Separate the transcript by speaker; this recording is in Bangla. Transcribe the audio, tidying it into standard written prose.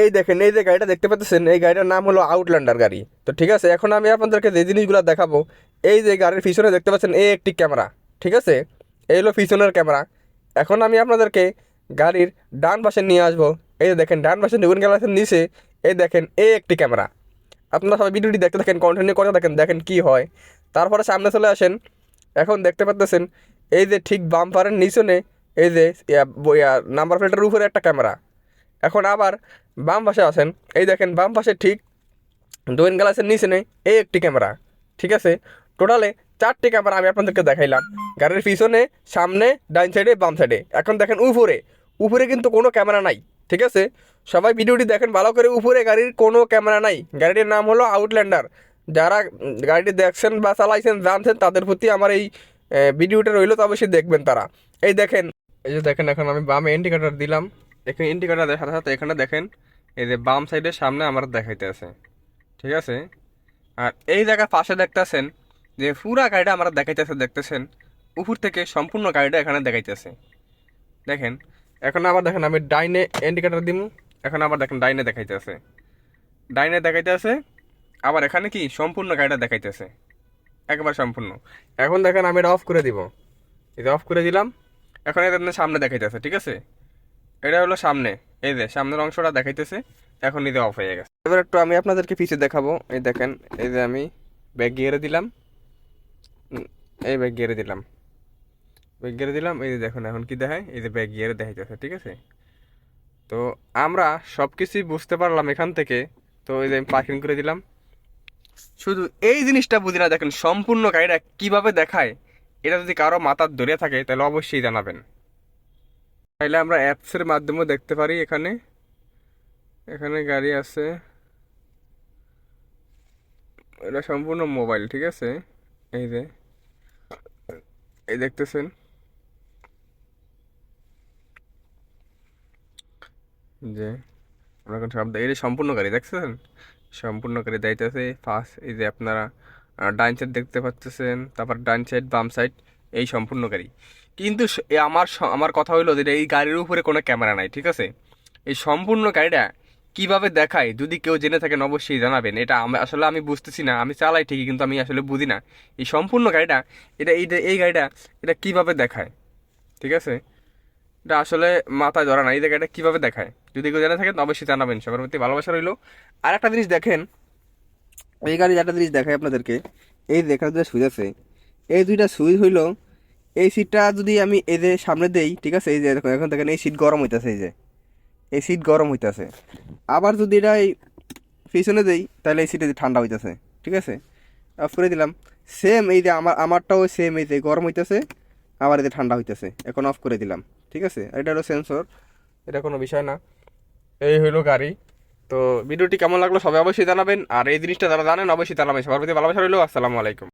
Speaker 1: এই দেখেন, এই যে গাড়িটা দেখতে পাচ্ছেন, এই গাড়িটার নাম হলো আউটল্যান্ডার গাড়ি। তো ঠিক আছে, এখন আমি আপনাদেরকে যে জিনিসগুলো দেখাবো, এই যে গাড়ির পিছনে দেখতে পাচ্ছেন এই একটি ক্যামেরা, ঠিক আছে, এই হলো পিছনের ক্যামেরা। এখন আমি আপনাদেরকে গাড়ির ডান পাশে নিয়ে আসবো। এই যে দেখেন, ডান পাশে নিউন গ্লাসের নিচে এই দেখেন এই একটি ক্যামেরা। আপনারা সবাই ভিডিওটি দেখতে থাকেন, কন্টিনিউ করে দেখেন, দেখেন কি হয়। তারপরে সামনে চলে আসেন। এখন দেখতে পাচ্ছেন এই যে ঠিক বাম্পারের নিচনে এই যে নাম্বার প্লেটের উপরে একটা ক্যামেরা। এখন আবার বাম পাশে আসেন, এই দেখেন বাম পাশে ঠিক ডোয়েন গ্লাসের নিচে নেই এই একটি ক্যামেরা, ঠিক আছে। টোটালে 4টি ক্যামেরা আমি আপনাদেরকে দেখাইলাম, গাড়ির পিছনে, সামনে, ডাইন সাইডে, বাম সাইডে। এখন দেখেন উপরে, উপরে কিন্তু কোনো ক্যামেরা নাই, ঠিক আছে। সবাই ভিডিওটি দেখেন ভালো করে, উপরে গাড়ির কোনো ক্যামেরা নাই। গাড়িটির নাম হলো আউটল্যান্ডার। যারা গাড়িটি দেখছেন বা চালাইছেন জানছেন, তাদের প্রতি আমার এই ভিডিওটা রইলো, তো অবশ্যই দেখবেন তারা। এই দেখেন, এই যে দেখেন, এখন আমি বামে ইন্ডিকেটার দিলাম। এখানে ইন্ডিকেটার দেখার সাথে সাথে এখানে দেখেন এই যে বাম সাইডের সামনে আমার দেখাইতে আছে, ঠিক আছে। আর এই জায়গার পাশে দেখতেছেন যে পুরা গাড়িটা আমরা দেখাইতেছে, দেখতেছেন উপর থেকে সম্পূর্ণ গাড়িটা এখানে দেখাইতেছে, দেখেন। এখন আবার দেখেন আমি ডাইনে ইন্ডিকেটার দিব, এখন আবার দেখেন ডাইনে দেখাইতেছে, ডাইনে দেখাইতেছে। আবার এখানে কি সম্পূর্ণ গাড়িটা দেখাইতেছে, একবার সম্পূর্ণ। এখন দেখেন আমি এটা অফ করে দিব, এটা অফ করে দিলাম। এখন এটা সামনে দেখাইতেছে, ঠিক আছে। এটা হলো সামনে, এই যে সামনের অংশটা দেখাইতেছে। এখন এই যে অফ হয়ে গেছে। এবার একটু আমি আপনাদেরকে পিছিয়ে দেখাবো। এই দেখেন, এই যে আমি ব্যাক গিয়ারে দিলাম, এই ব্যাক গিয়ারে দিলাম, ব্যাক গিয়ারে দিলাম। এই যে দেখুন এখন কি দেখায়, এই যে ব্যাক গিয়ারে দেখাইতেছে, ঠিক আছে। তো আমরা সব কিছুই বুঝতে পারলাম এখান থেকে। তো এই যে আমি পার্কিং করে দিলাম। শুধু এই জিনিসটা বুঝি না, দেখেন সম্পূর্ণ গাড়িটা কিভাবে দেখায়। এটা যদি কারো মাথার ধরে থাকে তাহলে অবশ্যই জানাবেন। তাইলে আমরা অ্যাপসের মাধ্যমেও দেখতে পারি। এখানে এখানে গাড়ি আছে, এটা সম্পূর্ণ মোবাইল, ঠিক আছে। এই যে এই দেখতেছেন যে আমরা এখন সব এই যে সম্পূর্ণ গাড়ি দেখতেছেন, সম্পূর্ণ গাড়ি যাইতেছে ফার্স্ট। এই যে আপনারা ডাইন সাইড দেখতে পাচ্ছেন, তারপর ডাইন সাইড, বাম সাইড, এই সম্পূর্ণ গাড়ি। কিন্তু আমার কথা হইলো যে এই গাড়ির উপরে কোনো ক্যামেরা নাই, ঠিক আছে। এই সম্পূর্ণ গাড়িটা কিভাবে দেখায়, যদি কেউ জেনে থাকেন অবশ্যই জানাবেন। এটা আসলে আমি বুঝতেছি না, আমি চালাই ঠিকই কিন্তু আমি আসলে বুঝি না এই সম্পূর্ণ গাড়িটা, এটা এই গাড়িটা এটা কিভাবে দেখায়, ঠিক আছে। এটা আসলে মাথায় ধরা না, এই জায়গাটা কিভাবে দেখায়। যদি কেউ জেনে থাকেন অবশ্যই জানাবেন। সবার প্রতি ভালোবাসা রইলো। আর একটা জিনিস দেখেন, এই গাড়ির একটা জিনিস দেখায় আপনাদেরকে। এই দেখা দুটা সুইচ আছে, এই দুইটা সুইচ হইলো, এই সিটটা যদি আমি এই যে সামনে দেই, ঠিক আছে, এই যে দেখুন এখন দেখেন এই সিট গরম হইতেছে, এই যে এই সিট গরম হইতেছে। আবার যদি এটা এই পিছনে দেই তাহলে এই সিটে ঠান্ডা হইতেছে, ঠিক আছে। অফ করে দিলাম। সেম এই যে আমারটাও সেম, এই যে গরম হইতেছে, আবার এতে ঠান্ডা হইতেছে। এখন অফ করে দিলাম, ঠিক আছে। এটা হলো সেন্সর, এটা কোনো বিষয় না। এই হইলো গাড়ি। তো ভিডিওটি কেমন লাগলো সবাই অবশ্যই জানাবেন। আর এই জিনিসটা যারা জানেন অবশ্যই জানাবেন। সবার প্রতি ভালোবাসা রইলো। আসসালামু আলাইকুম।